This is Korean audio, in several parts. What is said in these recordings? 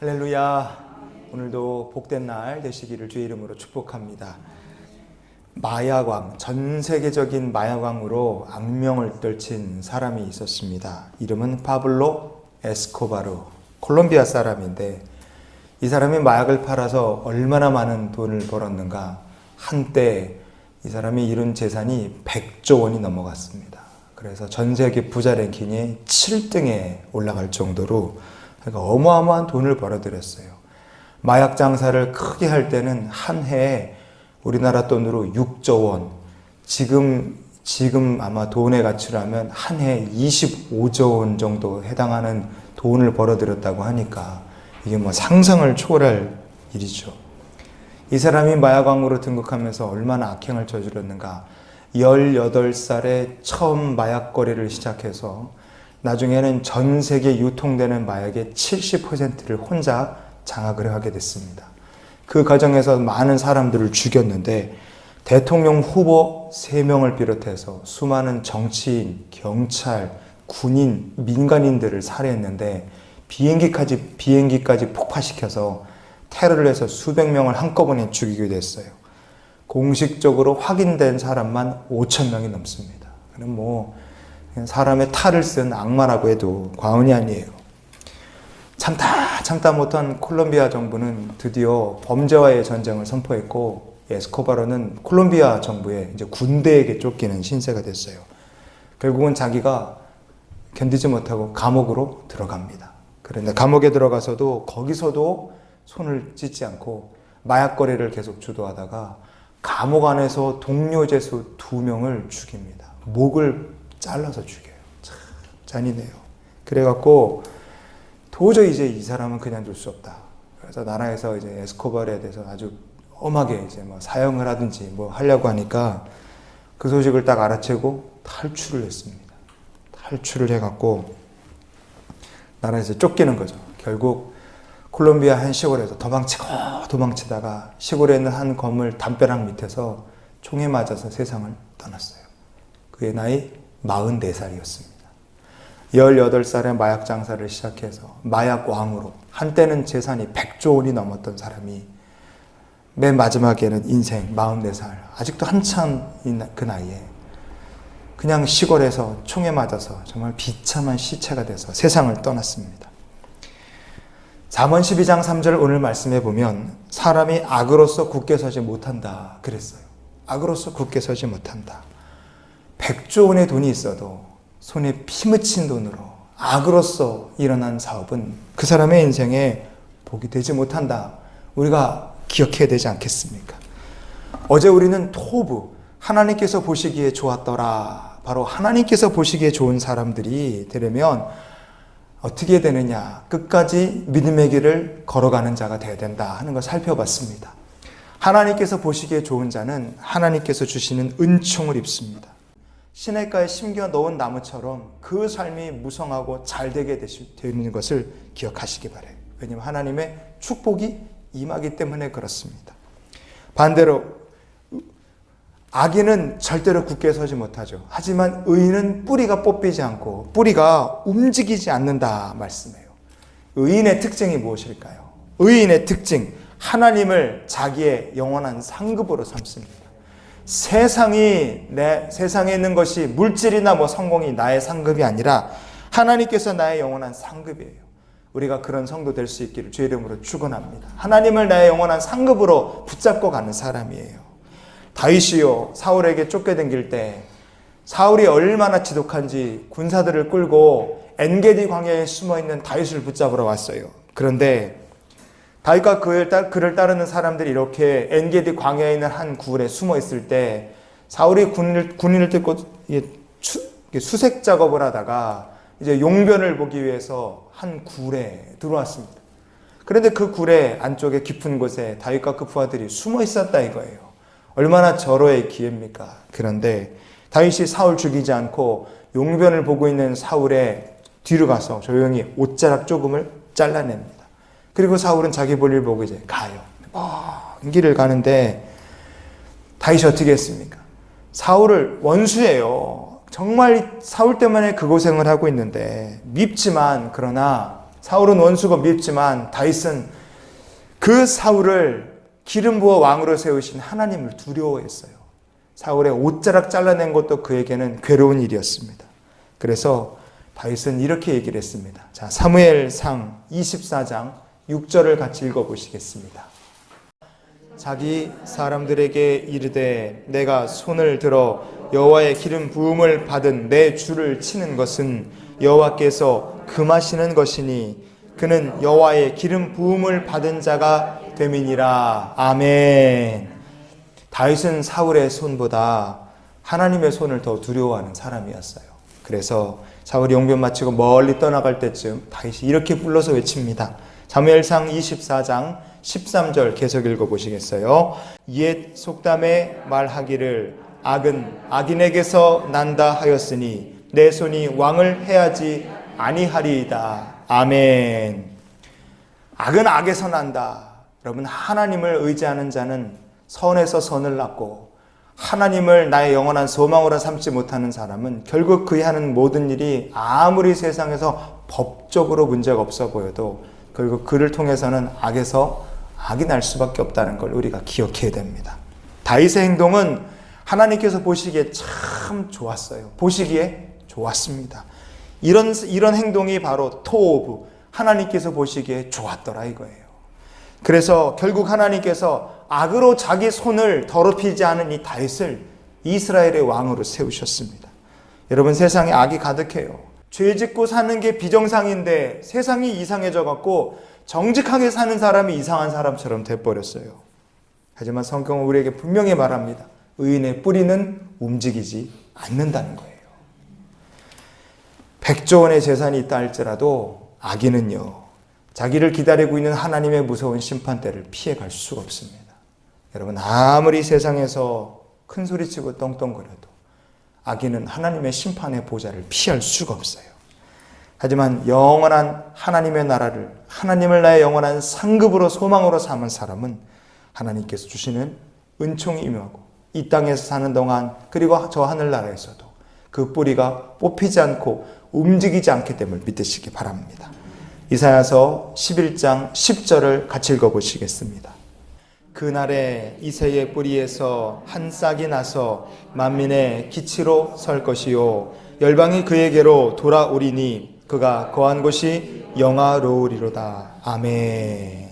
할렐루야. 오늘도 복된 날 되시기를 주의 이름으로 축복합니다. 마약왕, 전 세계적인 마약왕으로 악명을 떨친 사람이 있었습니다. 이름은 파블로 에스코바르, 콜롬비아 사람인데 이 사람이 마약을 팔아서 얼마나 많은 돈을 벌었는가. 한때 이 사람이 이룬 재산이 100조 원이 넘어갔습니다. 그래서 전 세계 부자 랭킹에 7등에 올라갈 정도로 그러니까 어마어마한 돈을 벌어들였어요. 마약 장사를 크게 할 때는 한 해에 우리나라 돈으로 6조 원, 지금 아마 돈의 가치로 하면 한 해에 25조 원 정도 해당하는 돈을 벌어들였다고 하니까 이게 뭐 상상을 초월할 일이죠. 이 사람이 마약왕으로 등극하면서 얼마나 악행을 저질렀는가. 18살에 처음 마약 거래를 시작해서 나중에는 전 세계 유통되는 마약의 70%를 혼자 장악을 하게 됐습니다. 그 과정에서 많은 사람들을 죽였는데 대통령 후보 3명을 비롯해서 수많은 정치인, 경찰, 군인, 민간인들을 살해했는데 비행기까지 폭파시켜서 테러를 해서 수백 명을 한꺼번에 죽이게 됐어요. 공식적으로 확인된 사람만 5천 명이 넘습니다. 그럼 뭐 사람의 탈을 쓴 악마라고 해도 과언이 아니에요. 참다 못한 콜롬비아 정부는 드디어 범죄와의 전쟁을 선포했고 에스코바르는 콜롬비아 정부의 이제 군대에게 쫓기는 신세가 됐어요. 결국은 자기가 견디지 못하고 감옥으로 들어갑니다. 그런데 감옥에 들어가서도 거기서도 손을 찢지 않고 마약 거래를 계속 주도하다가 감옥 안에서 동료 죄수 2명을 죽입니다. 목을 잘라서 죽여요. 참 잔인해요. 그래갖고 도저히 이제 이 사람은 그냥 둘 수 없다. 그래서 나라에서 이제 에스코바르에 대해서 아주 엄하게 이제 뭐 사형을 하든지 뭐 하려고 하니까 그 소식을 딱 알아채고 탈출을 했습니다. 탈출을 해갖고 나라에서 쫓기는 거죠. 결국 콜롬비아 한 시골에서 도망치다가 시골에 있는 한 건물 담벼락 밑에서 총에 맞아서 세상을 떠났어요. 그의 나이 44살이었습니다. 18살에 마약 장사를 시작해서 마약 왕으로 한때는 재산이 100조 원이 넘었던 사람이 맨 마지막에는 인생 44살 아직도 한참인 그 나이에 그냥 시골에서 총에 맞아서 정말 비참한 시체가 돼서 세상을 떠났습니다. 잠언 12장 3절 오늘 말씀해 보면 사람이 악으로서 굳게 서지 못한다 그랬어요. 악으로서 굳게 서지 못한다. 100조 원의 돈이 있어도 손에 피 묻힌 돈으로 악으로서 일어난 사업은 그 사람의 인생에 복이 되지 못한다. 우리가 기억해야 되지 않겠습니까? 어제 우리는 토부, 하나님께서 보시기에 좋았더라. 바로 하나님께서 보시기에 좋은 사람들이 되려면 어떻게 되느냐. 끝까지 믿음의 길을 걸어가는 자가 되어야 된다 하는 걸 살펴봤습니다. 하나님께서 보시기에 좋은 자는 하나님께서 주시는 은총을 입습니다. 시냇가에 심겨 놓은 나무처럼 그 삶이 무성하고 잘 되게 되는 것을 기억하시기 바라요. 왜냐하면 하나님의 축복이 임하기 때문에 그렇습니다. 반대로 악인은 절대로 굳게 서지 못하죠. 하지만 의인은 뿌리가 뽑히지 않고 뿌리가 움직이지 않는다 말씀해요. 의인의 특징이 무엇일까요? 의인의 특징, 하나님을 자기의 영원한 상급으로 삼습니다. 세상에 있는 것이 물질이나 뭐 성공이 나의 상급이 아니라 하나님께서 나의 영원한 상급이에요. 우리가 그런 성도 될 수 있기를 주의 이름으로 축원합니다. 하나님을 나의 영원한 상급으로 붙잡고 가는 사람이에요. 다윗이요, 사울에게 쫓겨다닐 때 사울이 얼마나 지독한지 군사들을 끌고 엔게디 광야에 숨어있는 다윗을 붙잡으러 왔어요. 그런데 다윗과 그를 따르는 사람들이 이렇게 엔게디 광야에 있는 한 굴에 숨어 있을 때 사울이 군인을 뜯고 수색 작업을 하다가 이제 용변을 보기 위해서 한 굴에 들어왔습니다. 그런데 그 굴의 안쪽에 깊은 곳에 다윗과 그 부하들이 숨어 있었다 이거예요. 얼마나 절호의 기회입니까? 그런데 다윗이 사울 죽이지 않고 용변을 보고 있는 사울의 뒤로 가서 조용히 옷자락 조금을 잘라냅니다. 그리고 사울은 자기 볼일 보고 이제 가요. 먼 길을 가는데 다윗이 어떻게 했습니까? 사울을 원수예요. 정말 사울 때문에 그 고생을 하고 있는데 밉지만 그러나 사울은 원수고 밉지만 다윗은 그 사울을 기름 부어 왕으로 세우신 하나님을 두려워했어요. 사울의 옷자락 잘라낸 것도 그에게는 괴로운 일이었습니다. 그래서 다윗은 이렇게 얘기를 했습니다. 자, 사무엘상 24장 6절을 같이 읽어보시겠습니다. 자기 사람들에게 이르되 내가 손을 들어 여호와의 기름 부음을 받은 내 주를 치는 것은 여호와께서 금하시는 것이니 그는 여호와의 기름 부음을 받은 자가 됨이니라. 아멘. 다윗은 사울의 손보다 하나님의 손을 더 두려워하는 사람이었어요. 그래서 사울이 용변 마치고 멀리 떠나갈 때쯤 다윗이 이렇게 불러서 외칩니다. 사무엘상 24장 13절 계속 읽어보시겠어요? 옛 속담에 말하기를 악은 악인에게서 난다 하였으니 내 손이 왕을 해하지 아니하리이다. 아멘. 악은 악에서 난다. 여러분, 하나님을 의지하는 자는 선에서 선을 낳고 하나님을 나의 영원한 소망으로 삼지 못하는 사람은 결국 그의 하는 모든 일이 아무리 세상에서 법적으로 문제가 없어 보여도 결국 그를 통해서는 악에서 악이 날 수밖에 없다는 걸 우리가 기억해야 됩니다. 다윗의 행동은 하나님께서 보시기에 참 좋았어요. 보시기에 좋았습니다. 이런 행동이 바로 토오브, 하나님께서 보시기에 좋았더라 이거예요. 그래서 결국 하나님께서 악으로 자기 손을 더럽히지 않은 이 다윗을 이스라엘의 왕으로 세우셨습니다. 여러분, 세상에 악이 가득해요. 죄 짓고 사는 게 비정상인데 세상이 이상해져 갖고 정직하게 사는 사람이 이상한 사람처럼 돼버렸어요. 하지만 성경은 우리에게 분명히 말합니다. 의인의 뿌리는 움직이지 않는다는 거예요. 100조 원의 재산이 있다 할지라도 악인은요, 자기를 기다리고 있는 하나님의 무서운 심판대를 피해갈 수가 없습니다. 여러분, 아무리 세상에서 큰 소리치고 떵떵거려도 악인은 하나님의 심판의 보좌를 피할 수가 없어요. 하지만 영원한 하나님의 나라를, 하나님을 나의 영원한 상급으로 소망으로 삼은 사람은 하나님께서 주시는 은총이 임하고 이 땅에서 사는 동안, 그리고 저 하늘나라에서도 그 뿌리가 뽑히지 않고 움직이지 않기 때문에 믿으시기 바랍니다. 이사야서 11장 10절을 같이 읽어보시겠습니다. 그날에 이새의 뿌리에서 한 싹이 나서 만민의 기치로 설 것이요 열방이 그에게로 돌아오리니 그가 거한 곳이 영화로우리로다. 아멘.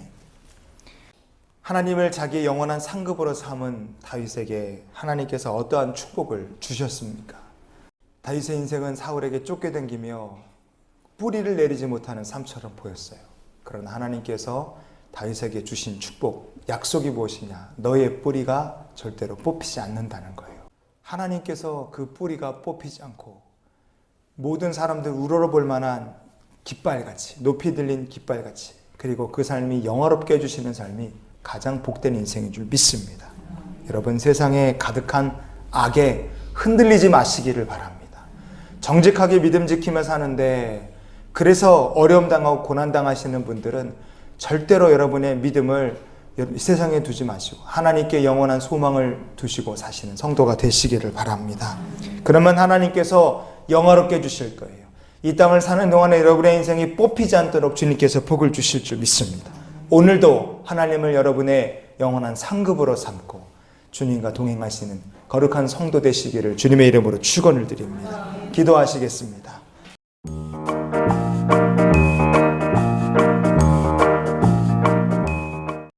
하나님을 자기의 영원한 상급으로 삼은 다윗에게 하나님께서 어떠한 축복을 주셨습니까? 다윗의 인생은 사울에게 쫓겨다니며 뿌리를 내리지 못하는 삶처럼 보였어요. 그러나 하나님께서 다윗에게 주신 축복, 약속이 무엇이냐? 너의 뿌리가 절대로 뽑히지 않는다는 거예요. 하나님께서 그 뿌리가 뽑히지 않고 모든 사람들 우러러볼 만한 깃발같이, 높이 들린 깃발같이, 그리고 그 삶이 영화롭게 해주시는 삶이 가장 복된 인생인 줄 믿습니다. 여러분, 세상에 가득한 악에 흔들리지 마시기를 바랍니다. 정직하게 믿음 지키며 사는데 그래서 어려움 당하고 고난 당하시는 분들은 절대로 여러분의 믿음을 세상에 두지 마시고 하나님께 영원한 소망을 두시고 사시는 성도가 되시기를 바랍니다. 그러면 하나님께서 영화롭게 해주실 거예요. 이 땅을 사는 동안에 여러분의 인생이 뽑히지 않도록 주님께서 복을 주실 줄 믿습니다. 오늘도 하나님을 여러분의 영원한 상급으로 삼고 주님과 동행하시는 거룩한 성도 되시기를 주님의 이름으로 축원을 드립니다. 기도하시겠습니다.